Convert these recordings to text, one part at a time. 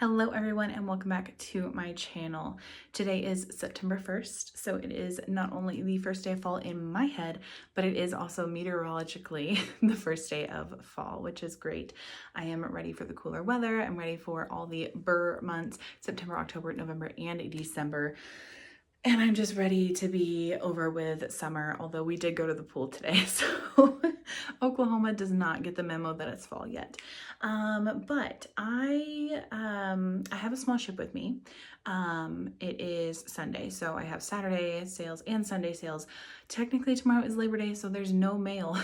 Hello everyone and welcome back to my channel. Today is September 1st, so it is not only the first day of fall in my head, but it is also meteorologically the first day of fall, which is great. I am ready for the cooler weather. I'm ready for all the Burr months, September, October, November, and December. And I'm just ready to be over with summer, although we did go to the pool today, so Oklahoma does not get the memo that it's fall yet. But I have a small ship with me. It is Sunday, so I have Saturday sales and Sunday sales. Technically tomorrow is Labor Day, so there's no mail,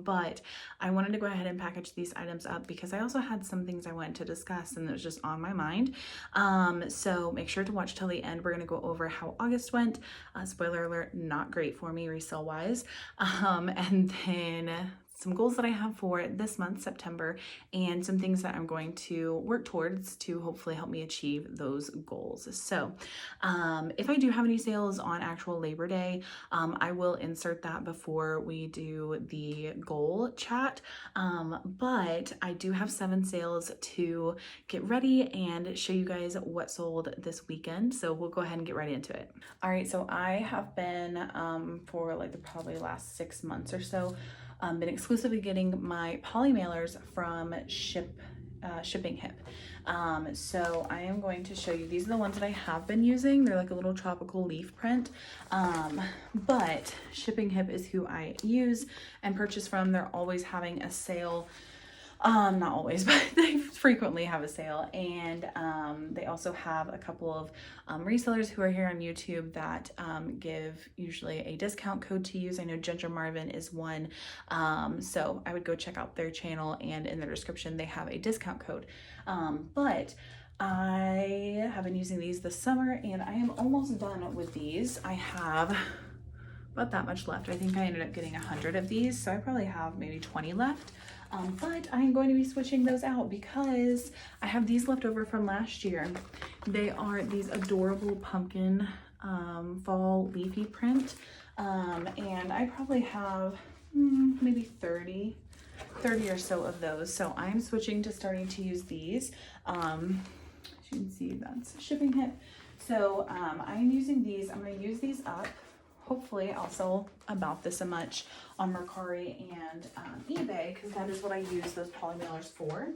but I wanted to go ahead and package these items up because I also had some things I wanted to discuss and it was just on my mind. So make sure to watch till the end. We're gonna go over how August went. Spoiler alert, not great for me resale wise. And then some goals that I have for this month, September, and some things that I'm going to work towards to hopefully help me achieve those goals. So if I do have any sales on actual Labor Day, I will insert that before we do the goal chat. But I do have 7 sales to get ready and show you guys what sold this weekend. So we'll go ahead and get right into it. All right, so I have been for like the probably last 6 months or so, been exclusively getting my poly mailers from Shipping Hip. So I am going to show you, these are the ones that I have been using. They're like a little tropical leaf print, but Shipping Hip is who I use and purchase from. They're always having a sale. Not always, but they frequently have a sale. And they also have a couple of resellers who are here on YouTube that give usually a discount code to use. I know Ginger Marvin is one. So I would go check out their channel, and in their description, they have a discount code. But I have been using these this summer and I am almost done with these. I have about that much left. I think I ended up getting 100 of these, so I probably have maybe 20 left. But I am going to be switching those out because I have these left over from last year. They are these adorable pumpkin fall leafy print, and I probably have maybe 30 or so of those. So I'm switching to starting to use these. As you can see, that's Shipping Hip. So I'm using these. I'm going to use these up. Hopefully I'll sell about this much on Mercari and eBay, because that is what I use those poly mailers for.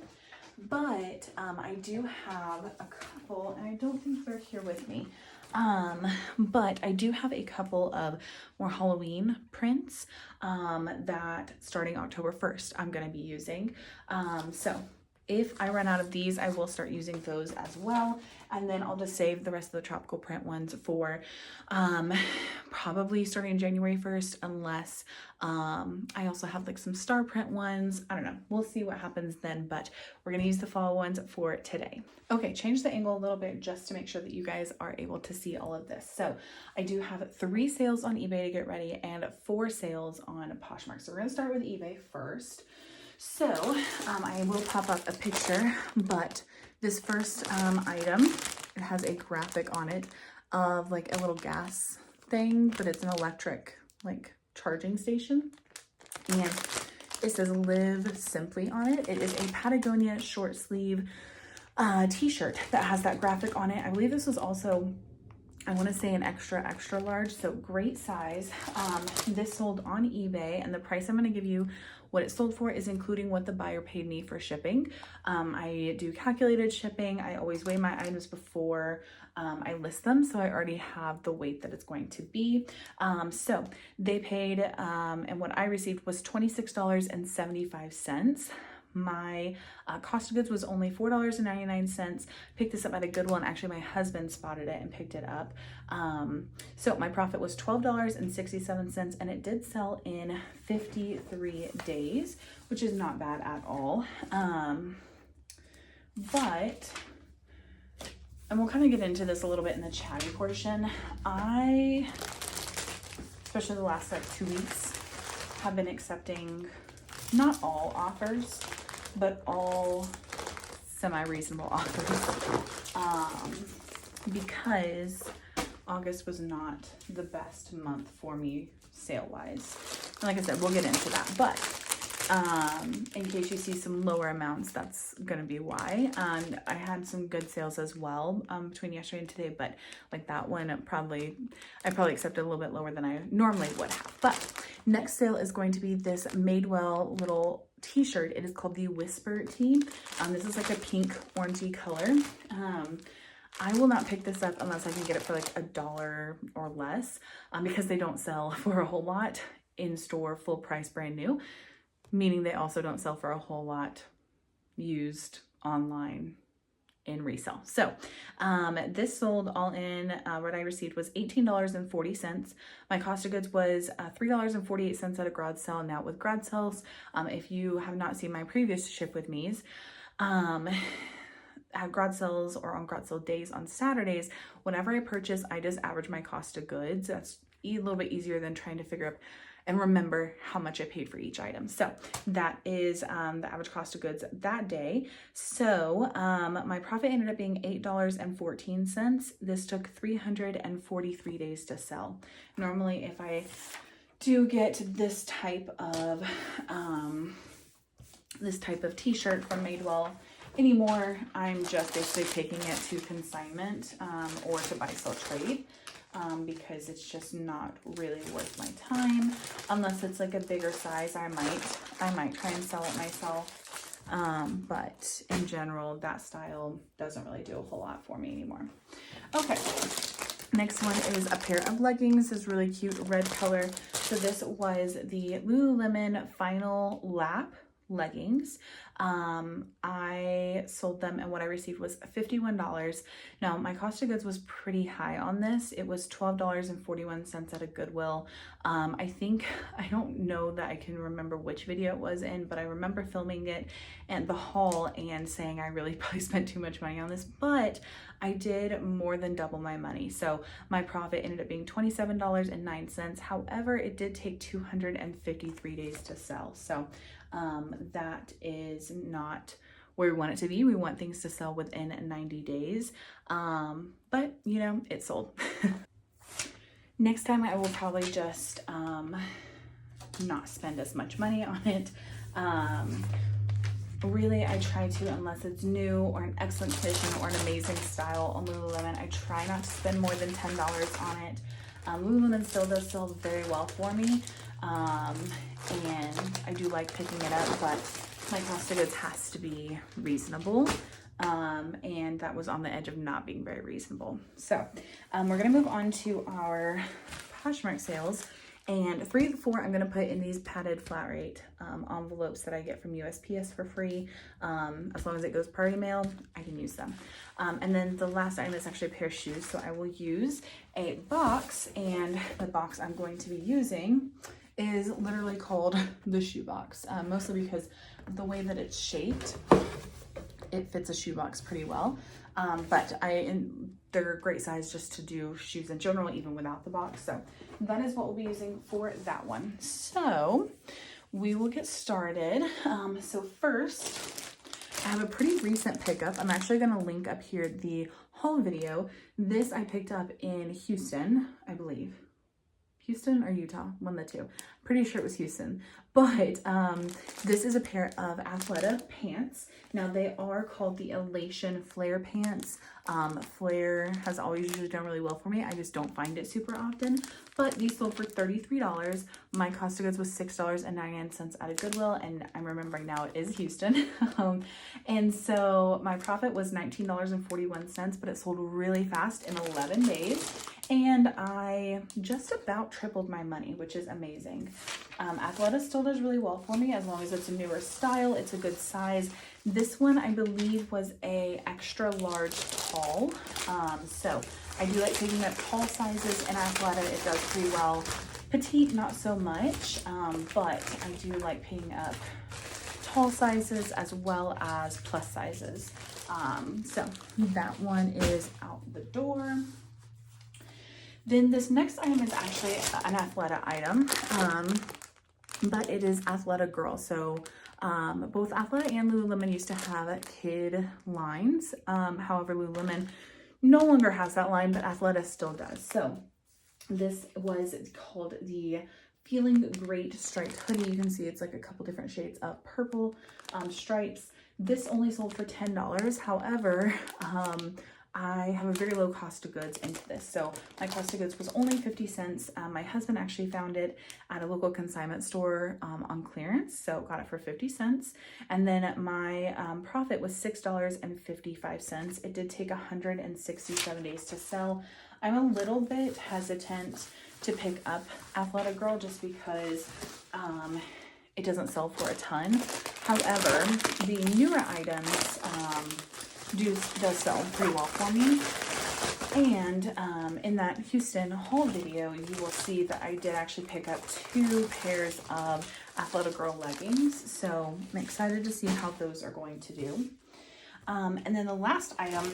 But I do have a couple, and I don't think they're here with me, but I do have a couple of more Halloween prints that starting October 1st I'm going to be using. So if I run out of these, I will start using those as well. And then I'll just save the rest of the tropical print ones for probably starting January 1st, unless I also have like some star print ones. I don't know. We'll see what happens then, but we're going to use the fall ones for today. Okay, change the angle a little bit just to make sure that you guys are able to see all of this. So I do have 3 sales on eBay to get ready and 4 sales on Poshmark. So we're going to start with eBay first. So I will pop up a picture, but this first item, it has a graphic on it of like a little gas thing, but it's an electric like charging station, and it says Live Simply on it. It is a Patagonia short sleeve t-shirt that has that graphic on it. I believe this was also, I want to say, an extra large, so great size. This sold on eBay, and the price I'm going to give you, what it sold for, is including what the buyer paid me for shipping. I do calculated shipping. I always weigh my items before I list them, so I already have the weight that it's going to be. So they paid, and what I received was $26.75. My cost of goods was only $4.99. Picked this up at a Goodwill, and actually my husband spotted it and picked it up. So my profit was $12.67, and it did sell in 53 days, which is not bad at all. And we'll kind of get into this a little bit in the chatty portion. Especially the last like 2 weeks, have been accepting not all offers, but all semi-reasonable offers, because August was not the best month for me sale-wise. And like I said, we'll get into that. But In case you see some lower amounts, that's going to be why. And I had some good sales as well between yesterday and today, but like that one, I probably accepted a little bit lower than I normally would have. But next sale is going to be this Madewell little t-shirt. It is called the Whisper Tee. This is like a pink orangey color. I will not pick this up unless I can get it for like $1 or less, because they don't sell for a whole lot in store, full price, brand new, meaning they also don't sell for a whole lot used online in resale. So this sold all in, what I received was $18.40. My cost of goods was $3.48 at a garage sale. Now with garage sales, if you have not seen my previous ship with me's, at garage sales or on garage sale days on Saturdays, whenever I purchase, I just average my cost of goods. That's a little bit easier than trying to figure out and remember how much I paid for each item. So that is the average cost of goods that day. So my profit ended up being $8.14. This took 343 days to sell. Normally, if I do get this type of t-shirt from Madewell anymore, I'm just basically taking it to consignment or to buy, sell, trade, because it's just not really worth my time. Unless it's like a bigger size, I might try and sell it myself. But in general, that style doesn't really do a whole lot for me anymore. Okay, next one is a pair of leggings. This is really cute red color. So this was the Lululemon Final Lap leggings. I sold them and what I received was $51. Now my cost of goods was pretty high on this. It was $12.41 at a Goodwill. I don't know that I can remember which video it was in, but I remember filming it and the haul and saying I really probably spent too much money on this, but I did more than double my money. So my profit ended up being $27.09. However, it did take 253 days to sell. So that is not where we want it to be. We want things to sell within 90 days. But you know, it sold. Next time I will probably just not spend as much money on it. Really, I try to, unless it's new or an excellent condition or an amazing style on Lululemon, I try not to spend more than $10 on it. Lululemon still does sell very well for me. And I do like picking it up, but my cost of goods has to be reasonable. And that was on the edge of not being very reasonable. So, we're going to move on to our Poshmark sales. And 3 of the 4 I'm going to put in these padded flat rate envelopes that I get from USPS for free. As long as it goes party mail, I can use them. And then the last item is actually a pair of shoes. So I will use a box, and the box I'm going to be using is literally called the shoe box, mostly because of the way that it's shaped. It fits a shoebox pretty well, but they're a great size just to do shoes in general, even without the box. So that is what we'll be using for that one. So we will get started. So first, I have a pretty recent pickup. I'm actually going to link up here the haul video. This I picked up in Houston, I believe. Houston or Utah, one of the two. Pretty sure it was Houston. But this is a pair of Athleta pants. Now they are called the Elation Flare pants. Flare has always usually done really well for me. I just don't find it super often. But these sold for $33. My cost of goods was $6.99 at a Goodwill, and I'm remembering now it is Houston. And so my profit was $19.41, but it sold really fast in 11 days. And I just about tripled my money, which is amazing. Athleta still does really well for me as long as it's a newer style. It's a good size. This one, I believe, was a extra large tall. So I do like picking up tall sizes in Athleta. It does pretty well. Petite, not so much, but I do like picking up tall sizes as well as plus sizes. So that one is out the door. Then this next item is actually an Athleta item, but it is Athleta Girl. So both Athleta and Lululemon used to have kid lines. However, Lululemon no longer has that line, but Athleta still does. So this was called the Feeling Great striped hoodie. You can see it's like a couple different shades of purple stripes. This only sold for $10. However, I have a very low cost of goods into this. So my cost of goods was only 50 cents. My husband actually found it at a local consignment store on clearance. So got it for 50 cents. And then my profit was $6.55. It did take 167 days to sell. I'm a little bit hesitant to pick up Athletic Girl just because it doesn't sell for a ton. However, the newer items does sell pretty well for me. And in that Houston haul video, you will see that I did actually pick up 2 pairs of Athletic Girl leggings. So I'm excited to see how those are going to do. And then the last item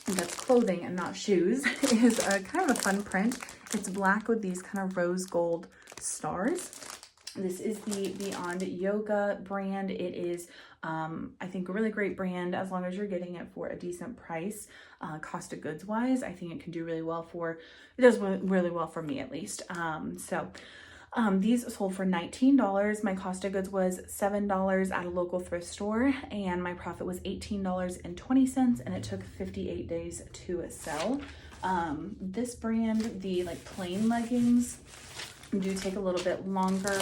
that's clothing and not shoes is a kind of a fun print. It's black with these kind of rose gold stars. This is the Beyond Yoga brand. It is, I think, a really great brand as long as you're getting it for a decent price. Cost of goods wise, I think it can do really well it does really well for me at least. These sold for $19. My cost of goods was $7 at a local thrift store, and my profit was $18.20, and it took 58 days to sell. This brand, the like plain leggings, do take a little bit longer.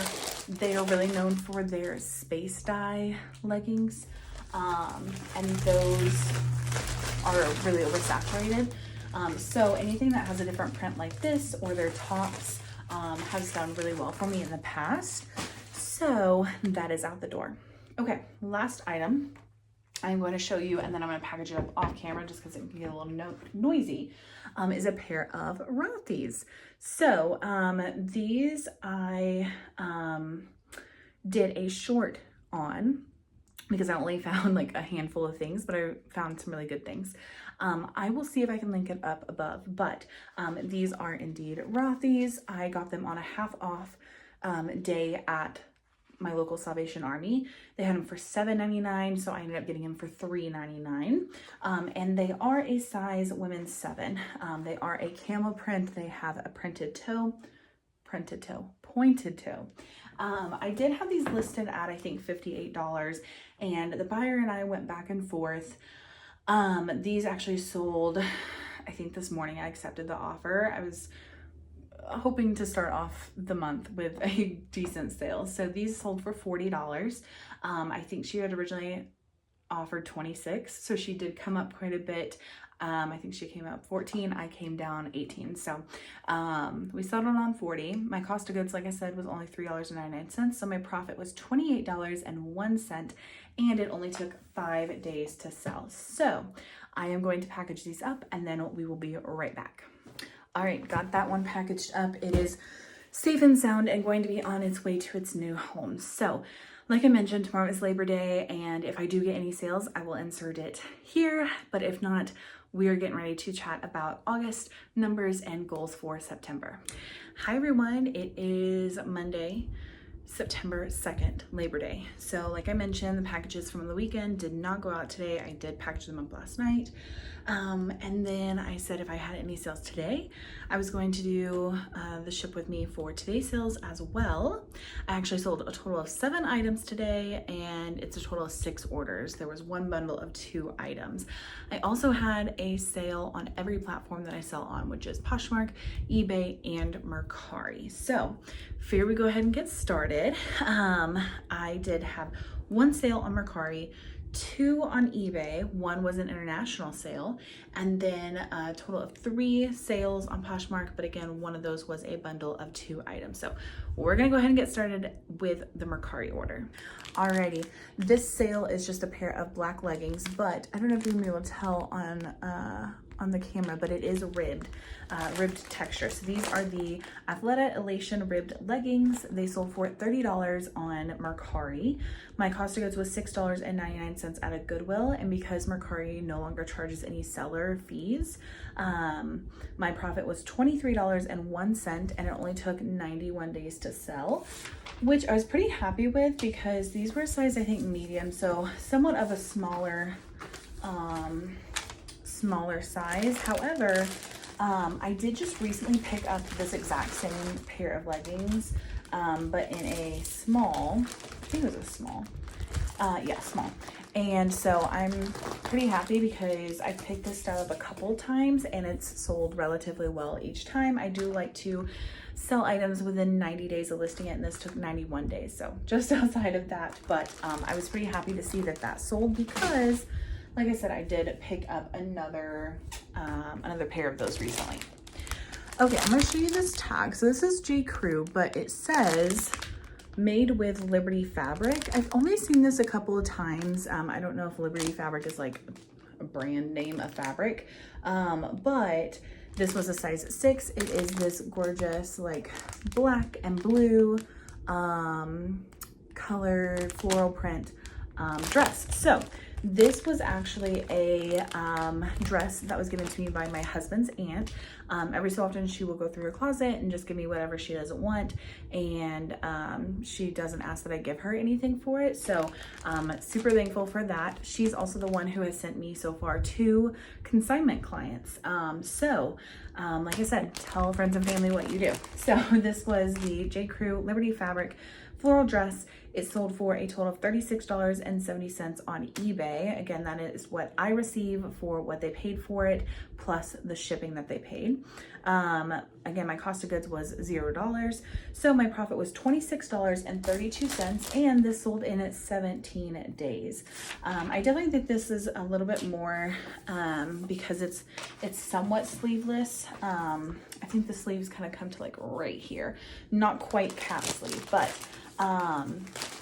They are really known for their space dye leggings, and those are really oversaturated. So anything that has a different print like this or their tops has done really well for me in the past. So that is out the door. Okay, last item I'm going to show you, and then I'm going to package it up off camera just because it can get a little noisy, is a pair of Rothy's. So these I did a short on because I only found like a handful of things, but I found some really good things. I will see if I can link it up above, but these are indeed Rothy's. I got them on a half off day at my local Salvation Army. They had them for $7.99, so I ended up getting them for $3.99. And they are a size women's 7. They are a camel print. They have a pointed toe. I did have these listed at, I think, $58, and the buyer and I went back and forth. These actually sold, I think this morning I accepted the offer. I was hoping to start off the month with a decent sale. So these sold for $40. I think she had originally offered $26, so she did come up quite a bit. I think she came up 14, I came down 18. So we settled on 40. My cost of goods, like I said, was only $3.99. So my profit was $28.01, and it only took 5 days to sell. So I am going to package these up, and then we will be right back. All right, got that one packaged up. It is safe and sound and going to be on its way to its new home. So like I mentioned, tomorrow is Labor Day, and if I do get any sales, I will insert it here. But if not, we are getting ready to chat about August numbers and goals for September. Hi everyone, it is Monday, September 2nd, Labor Day. So like I mentioned, the packages from the weekend did not go out today. I did package them up last night. And then I said if I had any sales today, I was going to do the ship with me for today's sales as well. I actually sold a total of 7 items today, and it's a total of 6 orders. There was 1 bundle of 2 items. I also had a sale on every platform that I sell on, which is Poshmark, eBay, and Mercari. So here we go ahead and get started. I did have 1 sale on Mercari, 2 on eBay. 1 was an international sale, and then a total of 3 sales on Poshmark, but again, 1 of those was a bundle of 2 items. So we're gonna go ahead and get started with the Mercari order. Alrighty, this sale is just a pair of black leggings, but I don't know if you're gonna be able to tell on the camera, but it is ribbed texture. So these are the Athleta Elation ribbed leggings. They sold for $30 on Mercari. My cost of goods was $6.99 at a Goodwill, and because Mercari no longer charges any seller fees, my profit was $23.01, and it only took 91 days to sell, which I was pretty happy with because these were size, I think, medium, so somewhat of a smaller size. However, I did just recently pick up this exact same pair of leggings but in a small, I think it was a small, yeah, small. And so I'm pretty happy because I picked this style up a couple times and it's sold relatively well each time. I do like to sell items within 90 days of listing it, and this took 91 days, so just outside of that. But I was pretty happy to see that that sold because, like I said, I did pick up another pair of those recently. Okay, I'm gonna show you this tag. So this is J. Crew, but it says made with Liberty Fabric. I've only seen this a couple of times. I don't know if Liberty Fabric is like a brand name of fabric, but this was a size 6. It is this gorgeous like black and blue colored floral print dress. So this was actually a dress that was given to me by my husband's aunt. Every so often she will go through her closet and just give me whatever she doesn't want, and she doesn't ask that I give her anything for it. So super thankful for that. She's also the one who has sent me so far 2 consignment clients. Like I said, tell friends and family what you do. So this was the J. Crew Liberty Fabric floral dress. It sold for a total of $36.70 on eBay. Again, that is what I receive for what they paid for it, plus the shipping that they paid. Again, my cost of goods was $0. So my profit was $26.32, and this sold in 17 days. I definitely think this is a little bit more because it's somewhat sleeveless. I think the sleeves kind of come to like right here, not quite cap sleeve, but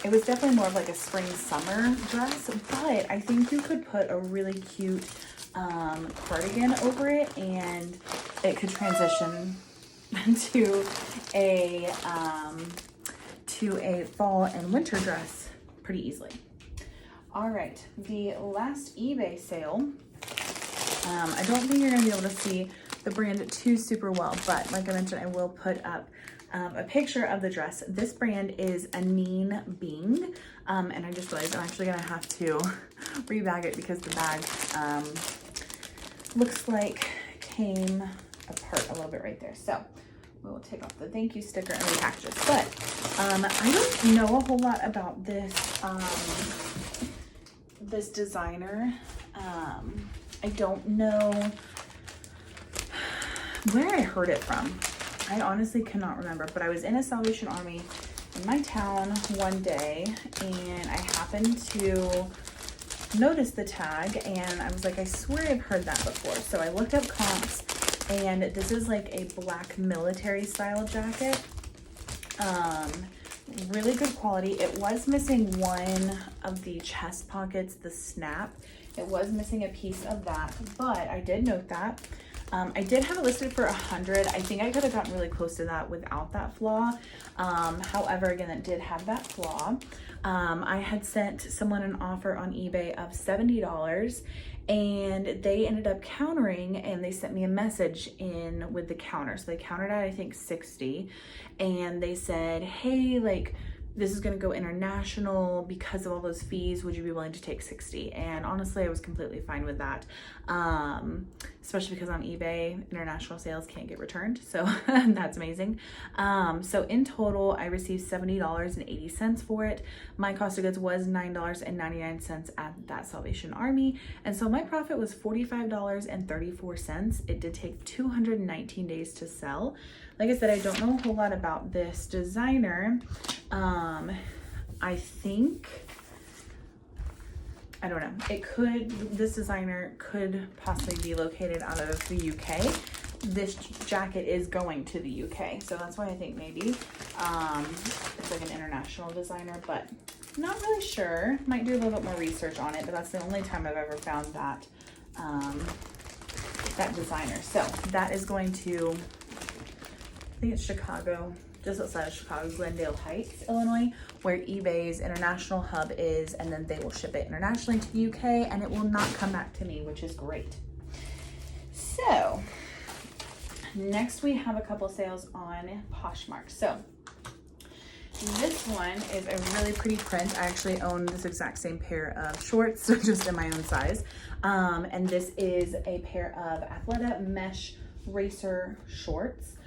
it was definitely more of like a spring summer dress, but I think you could put a really cute cardigan over it and it could transition to a fall and winter dress pretty easily. All right, the last eBay sale, I don't think you're gonna be able to see the brand too super well, but like I mentioned, I will put up a picture of the dress. This brand is Anine Bing, and I just realized I'm actually gonna have to rebag it because the bag looks like came apart a little bit right there. So we will take off the thank you sticker and repackage it. But I don't know a whole lot about this this designer. I don't know where I heard it from. I honestly cannot remember, but I was in a Salvation Army in my town one day and I happened to notice the tag and I was like, I swear I've heard that before. So I looked up comps, and this is like a black military style jacket. Really good quality. It was missing one of the chest pockets, the snap. It was missing a piece of that, but I did note that. I did have it listed for 100. I think I could have gotten really close to that without that flaw. However, again, it did have that flaw. I had sent someone an offer on eBay of $70 and they ended up countering, and they sent me a message in with the counter. So they countered at, I think, 60, and they said, hey, like, this is going to go international because of all those fees. Would you be willing to take 60? And honestly, I was completely fine with that. Especially because on eBay, international sales can't get returned. So that's amazing. So in total, I received $70.80 for it. My cost of goods was $9.99 at that Salvation Army. And so my profit was $45.34. It did take 219 days to sell. Like I said, I don't know a whole lot about this designer. I think, I don't know, this designer could possibly be located out of the UK. This jacket is going to the UK, so that's why I think maybe it's like an international designer, but not really sure. Might do a little bit more research on it, but that's the only time I've ever found that that designer. So that is going to, I think it's Chicago, just outside of Chicago, Glendale Heights, Illinois, where eBay's international hub is, and then they will ship it internationally to the UK, and it will not come back to me, which is great. So next we have a couple sales on Poshmark. So this one is a really pretty print. I actually own this exact same pair of shorts, so just in my own size. And this is a pair of Athleta mesh racer shorts.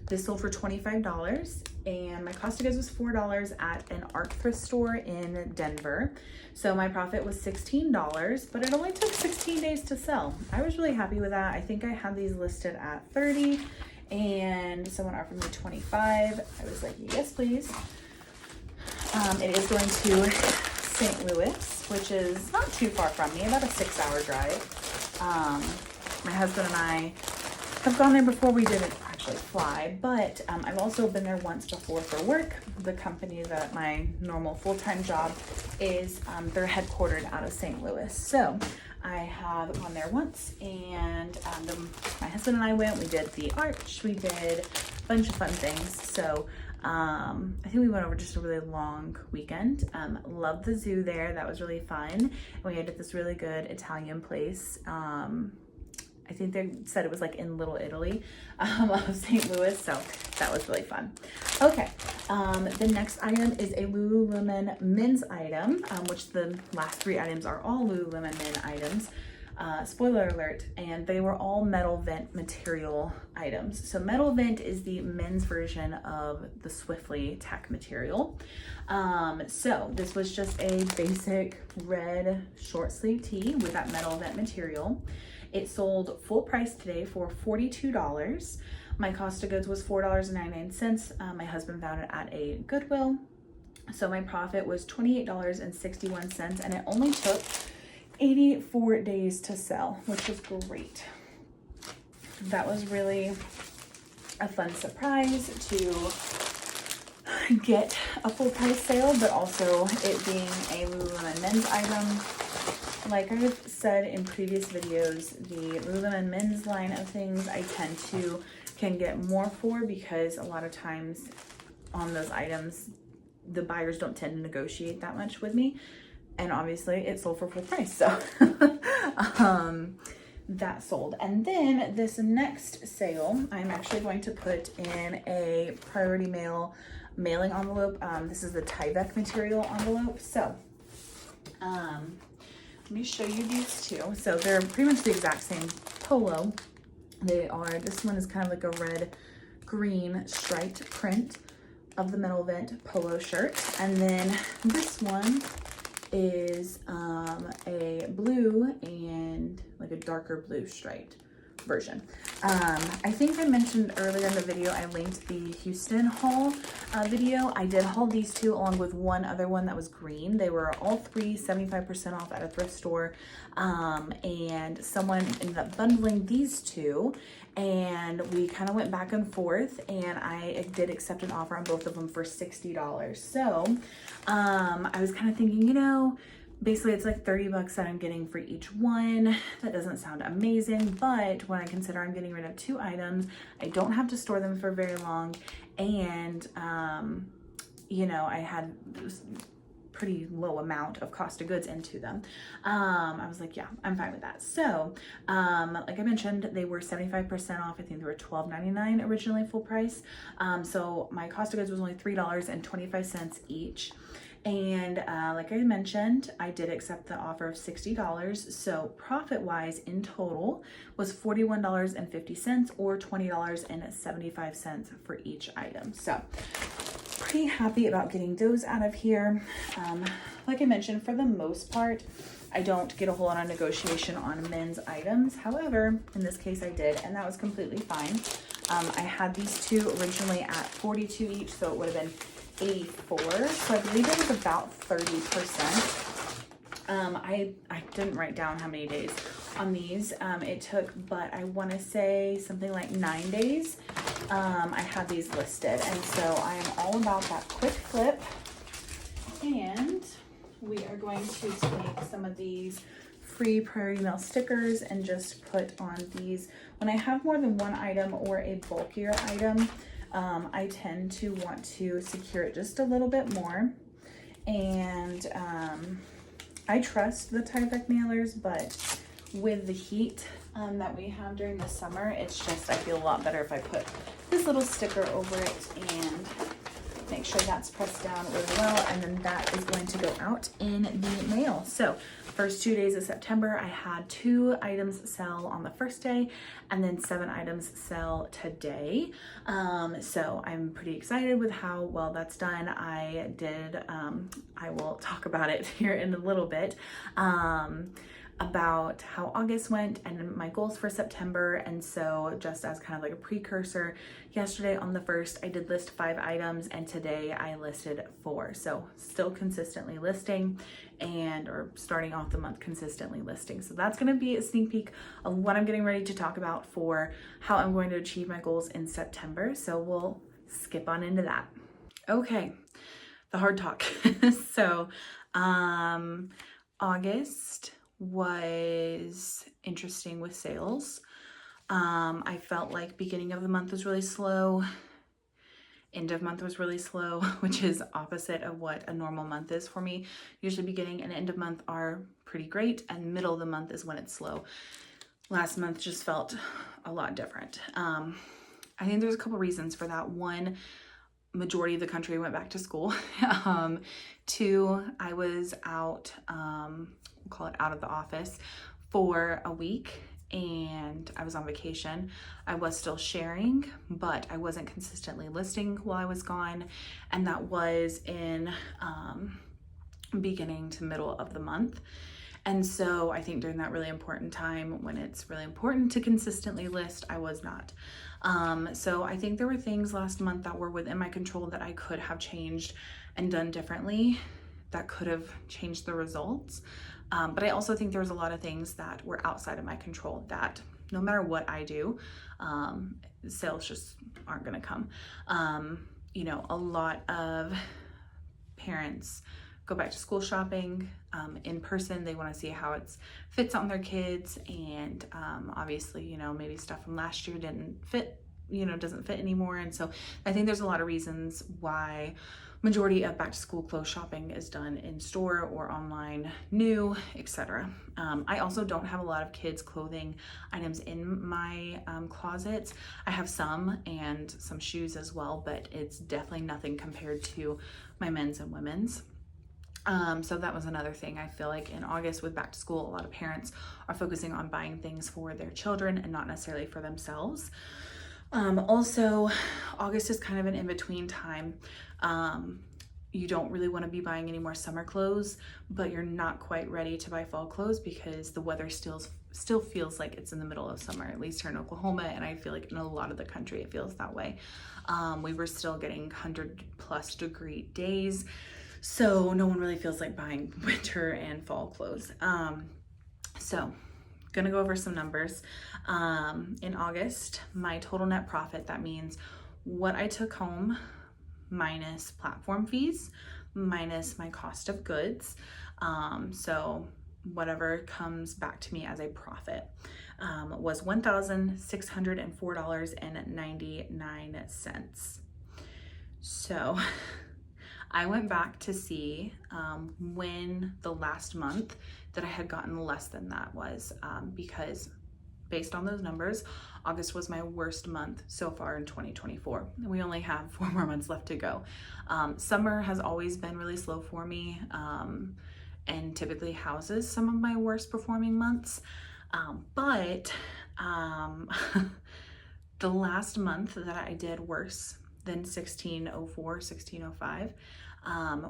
This sold for $25 and my cost of goods was $4 at an ARC thrift store in Denver. So my profit was $16, but it only took 16 days to sell. I was really happy with that. I think I had these listed at 30 and someone offered me 25. I was like, yes, please. It is going to St. Louis, which is not too far from me, about a 6-hour drive. My husband and I have gone there before. We didn't actually fly, but I've also been there once before for work. The company that my normal full-time job is, they're headquartered out of St. Louis. So I have gone there once, and my husband and I went. We did the arch, we did a bunch of fun things. So I think we went over just a really long weekend. Loved the zoo there. That was really fun. And we ate at this really good Italian place. I think they said it was like in Little Italy of St. Louis. So that was really fun. Okay. The next item is a Lululemon men's item, which the last 3 items are all Lululemon men items. Spoiler alert, and they were all metal vent material items. So metal vent is the men's version of the Swiftly tech material. So this was just a basic red short sleeve tee with that metal vent material. It sold full price today for $42. My cost of goods was $4.99. My husband found it at a Goodwill. So my profit was $28.61, and it only took 84 days to sell, which was great. That was really a fun surprise to get a full price sale, but also it being a Lululemon men's item. Like I've said in previous videos, the Lululemon men's line of things I can get more for, because a lot of times on those items, the buyers don't tend to negotiate that much with me. And obviously it sold for full price. So that sold. And then this next sale, I'm actually going to put in a priority mail mailing envelope. This is the Tyvek material envelope. So let me show you these two. So they're pretty much the exact same polo. This one is kind of like a red green striped print of the metal vent polo shirt. And then this one is a blue and like a darker blue striped version. I think I mentioned earlier in the video, I linked the Houston haul video. I did haul these two along with one other one that was green. They were all 75% off at a thrift store. And someone ended up bundling these two, and we kind of went back and forth, and I did accept an offer on both of them for $60. So I was kind of thinking, you know, basically it's like 30 bucks that I'm getting for each one. That doesn't sound amazing, but when I consider I'm getting rid of 2 items, I don't have to store them for very long, and you know, I had this pretty low amount of cost of goods into them. I was like, yeah, I'm fine with that. So like I mentioned, they were 75% off. I think they were $12.99 originally full price. So my cost of goods was only $3.25 each. And like I mentioned, I did accept the offer of $60. So profit-wise in total was $41.50 or $20.75 for each item. So pretty happy about getting those out of here. Like I mentioned, for the most part, I don't get a whole lot of negotiation on men's items. However, in this case I did, and that was completely fine. I had these two originally at $42 each, so it would have been $84. So I believe it was about 30%. I didn't write down how many days on these. It took, but I want to say something like 9 days. I had these listed, and so I am all about that quick flip. And we are going to take some of these free priority mail stickers and just put on these. When I have more than one item or a bulkier item, I tend to want to secure it just a little bit more. And I trust the Tyvek mailers, but with the heat that we have during the summer, it's just, I feel a lot better if I put this little sticker over it and make sure that's pressed down really well, and then that is going to go out in the mail. So first 2 days of September, I had 2 items sell on the first day, and then 7 items sell today. So I'm pretty excited with how well that's done. I will talk about it here in a little bit. About how August went and my goals for September. And so just as kind of like a precursor, yesterday on the 1st, I did list 5 items, and today I listed 4. So still consistently listing or starting off the month consistently listing. So that's going to be a sneak peek of what I'm getting ready to talk about for how I'm going to achieve my goals in September. So we'll skip on into that. Okay, the hard talk. So August was interesting with sales. I felt like beginning of the month was really slow. End of month was really slow, which is opposite of what a normal month is for me. Usually beginning and end of month are pretty great, and middle of the month is when it's slow. Last month just felt a lot different. I think there's a couple reasons for that. One, majority of the country went back to school. 2, I was out, we'll call it out of the office for a week, and I was on vacation. I was still sharing, but I wasn't consistently listing while I was gone, and that was in beginning to middle of the month. And so I think during that really important time when it's really important to consistently list, I was not. So I think there were things last month that were within my control that I could have changed and done differently that could have changed the results. But I also think there was a lot of things that were outside of my control that no matter what I do, sales just aren't gonna come. A lot of parents go back to school shopping in person. They want to see how it fits on their kids, and obviously, maybe stuff from last year didn't fit, doesn't fit anymore. And so I think there's a lot of reasons why majority of back to school clothes shopping is done in store or online, new, etc. I also don't have a lot of kids clothing items in my closets. I have some, and some shoes as well, but it's definitely nothing compared to my men's and women's. So that was another thing. I feel like in August with back to school, a lot of parents are focusing on buying things for their children and not necessarily for themselves. Also, August is kind of an in-between time. You don't really want to be buying any more summer clothes, but you're not quite ready to buy fall clothes because the weather still feels like it's in the middle of summer, at least here in Oklahoma, and I feel like in a lot of the country it feels that way. We were still getting 100+ degree days, so no one really feels like buying winter and fall clothes. So gonna go over some numbers. In August, my total net profit, that means what I took home minus platform fees, minus my cost of goods. So whatever comes back to me as a profit, was $1,604.99. So I went back to see when the last month that I had gotten less than that was, because based on those numbers, August was my worst month so far in 2024. We only have 4 more months left to go. Summer has always been really slow for me, and typically houses some of my worst performing months. But the last month that I did worse than 1604, 1605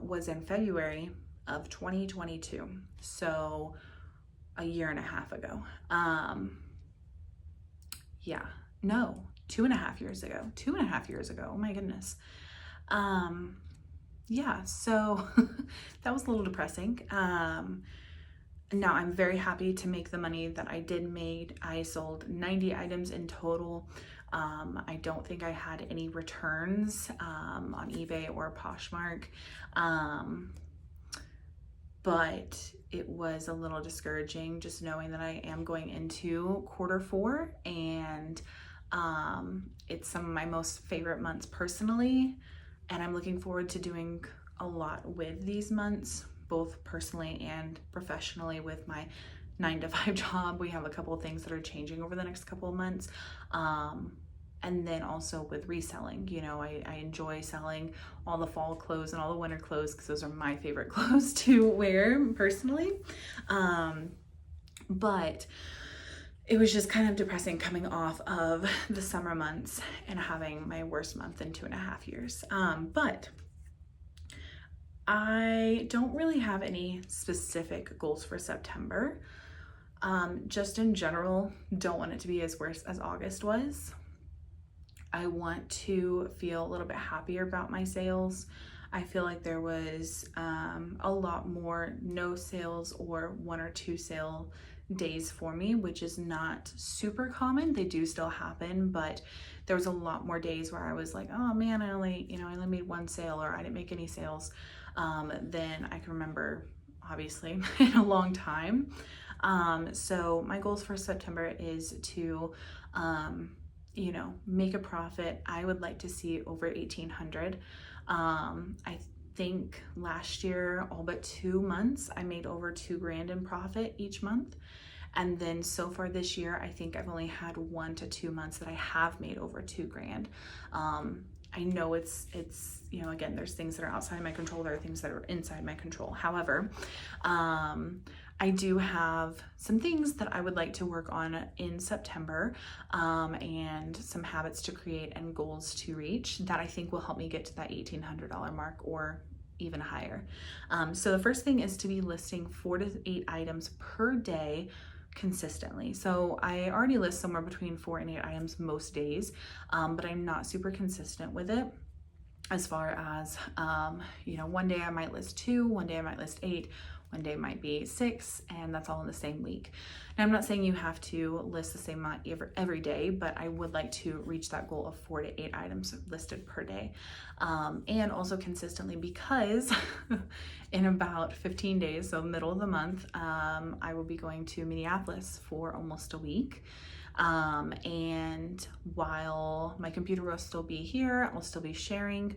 was in February of 2022. So a year and a half ago. 2.5 years ago. 2.5 years ago. Oh my goodness. So that was a little depressing. Now I'm very happy to make the money that I did make. I sold 90 items in total. I don't think I had any returns on eBay or Poshmark. But it was a little discouraging just knowing that I am going into Q4, and it's some of my most favorite months personally, and I'm looking forward to doing a lot with these months, both personally and professionally with my 9-to-5 job. We have a couple of things that are changing over the next couple of months, And then also with reselling, you know, I enjoy selling all the fall clothes and all the winter clothes because those are my favorite clothes to wear personally. But it was just kind of depressing coming off of the summer months and having my worst month in 2.5 years. But I don't really have any specific goals for September. Just in general, don't want it to be as worse as August was. I want to feel a little bit happier about my sales. I feel like there was a lot more no sales or 1 or 2 sale days for me, which is not super common. They do still happen, but there was a lot more days where I was like, oh man, I only made 1 sale, or I didn't make any sales than I can remember, obviously, in a long time. So my goals for September is to, you know, make a profit. I would like to see over 1,800. I think last year, all but 2 months, I made over $2,000 in profit each month. And then so far this year, I think I've only had 1 to 2 months that I have made over $2,000. I know it's, you know, again, there's things that are outside my control. There are things that are inside my control. However, I do have some things that I would like to work on in September, and some habits to create and goals to reach that I think will help me get to that $1,800 mark or even higher. So the first thing is to be listing 4 to 8 items per day consistently. So I already list somewhere between 4 and 8 items most days, but I'm not super consistent with it. As far as, you know, one day I might list 2, one day I might list 8, one day might be 6, and that's all in the same week. Now, I'm not saying you have to list the same amount every day, but I would like to reach that goal of 4 to 8 items listed per day. And also consistently, because in about 15 days, so middle of the month, I will be going to Minneapolis for almost a week. And while my computer will still be here, I'll still be sharing.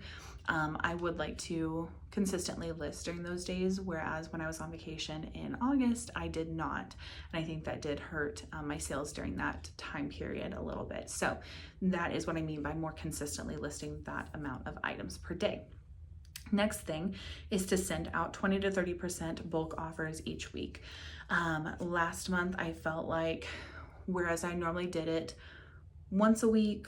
I would like to consistently list during those days, whereas when I was on vacation in August, I did not. And I think that did hurt my sales during that time period a little bit. So that is what I mean by more consistently listing that amount of items per day. Next thing is to send out 20 to 30% bulk offers each week. Last month, I felt like, whereas I normally did it once a week,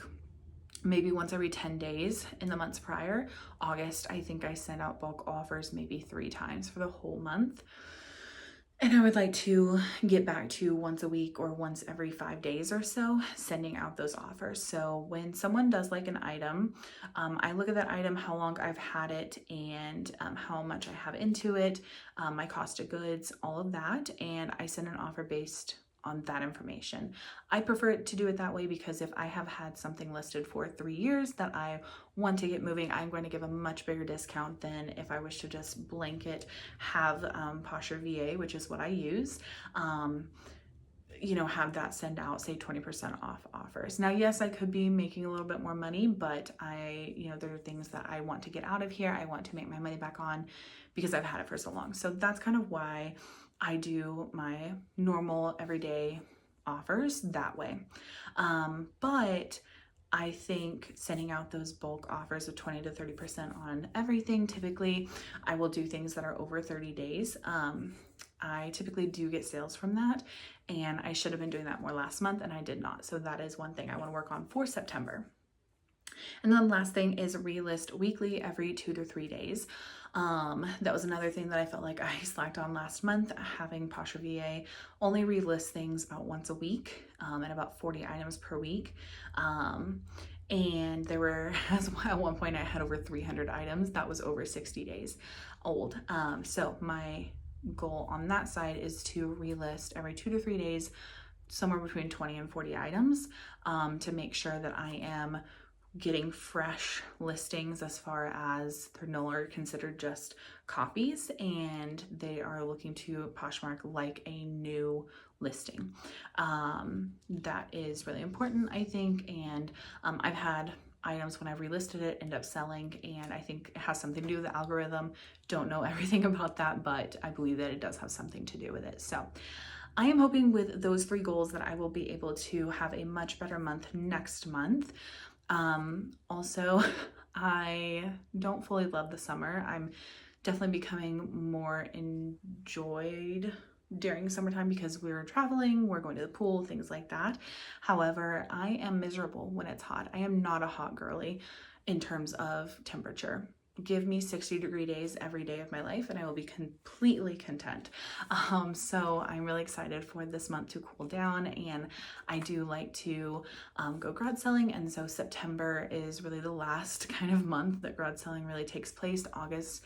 maybe once every 10 days in the months prior, August, I think I sent out bulk offers maybe 3 times for the whole month. And I would like to get back to once a week or once every 5 days or so, sending out those offers. So when someone does like an item, I look at that item, how long I've had it, and how much I have into it, my cost of goods, all of that. And I send an offer based on that information. I prefer to do it that way because if I have had something listed for 3 years that I want to get moving, I'm going to give a much bigger discount than if I wish to just blanket have Posher VA, which is what I use, you know, have that send out, say 20% off offers. Now, yes, I could be making a little bit more money, but you know, there are things that I want to get out of here. I want to make my money back on because I've had it for so long. So that's kind of why I do my normal everyday offers that way. But I think sending out those bulk offers of 20 to 30% on everything, typically I will do things that are over 30 days. I typically do get sales from that, and I should have been doing that more last month, and I did not. So that is one thing I want to work on for September. And then last thing is relist weekly every 2 to 3 days. That was another thing that I felt like I slacked on last month, having Posher VA only relist things about once a week, and about 40 items per week. And there were, at one point I had over 300 items that was over 60 days old. So my goal on that side is to relist every 2 to 3 days, somewhere between 20 and 40 items, to make sure that I am getting fresh listings as far as they're no longer considered just copies and they are looking to Poshmark like a new listing. That is really important, I think, and I've had items when I've relisted it end up selling, and I think it has something to do with the algorithm. Don't know everything about that, but I believe that it does have something to do with it. So I am hoping with those 3 goals that I will be able to have a much better month next month. Also, I don't fully love the summer. I'm definitely becoming more enjoyed during summertime because we're traveling, we're going to the pool, things like that. However, I am miserable when it's hot. I am not a hot girly in terms of temperature. Give me 60-degree days every day of my life and I will be completely content. So I'm really excited for this month to cool down, and I do like to go garage selling, and so September is really the last kind of month that garage selling really takes place. August,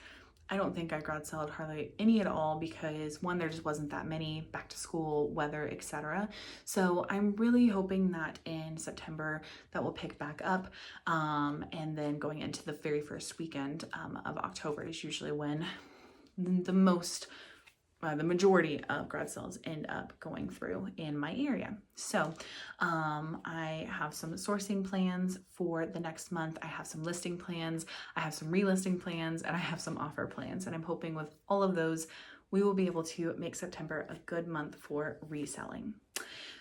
I don't think I garage sold hardly any at all because one, there just wasn't that many, back to school, weather, etc. So I'm really hoping that in September that will pick back up, and then going into the very first weekend of October is usually when the majority of garage sales end up going through in my area. So I have some sourcing plans for the next month. I have some listing plans, I have some relisting plans, and I have some offer plans. And I'm hoping with all of those, we will be able to make September a good month for reselling.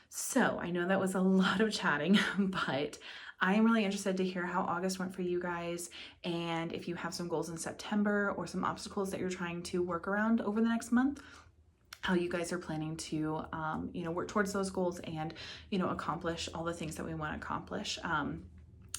So I know that was a lot of chatting, but I am really interested to hear how August went for you guys, and if you have some goals in September or some obstacles that you're trying to work around over the next month, how you guys are planning to, work towards those goals and, accomplish all the things that we want to accomplish.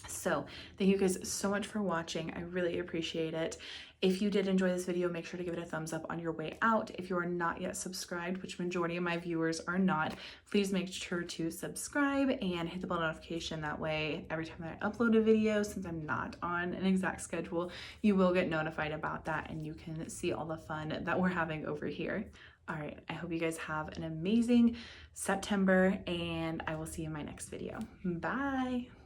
So thank you guys so much for watching. I really appreciate it. If you did enjoy this video, make sure to give it a thumbs up on your way out. If you are not yet subscribed, which majority of my viewers are not, please make sure to subscribe and hit the bell notification. That way, every time that I upload a video, since I'm not on an exact schedule, you will get notified about that and you can see all the fun that we're having over here. All right, I hope you guys have an amazing September, and I will see you in my next video. Bye.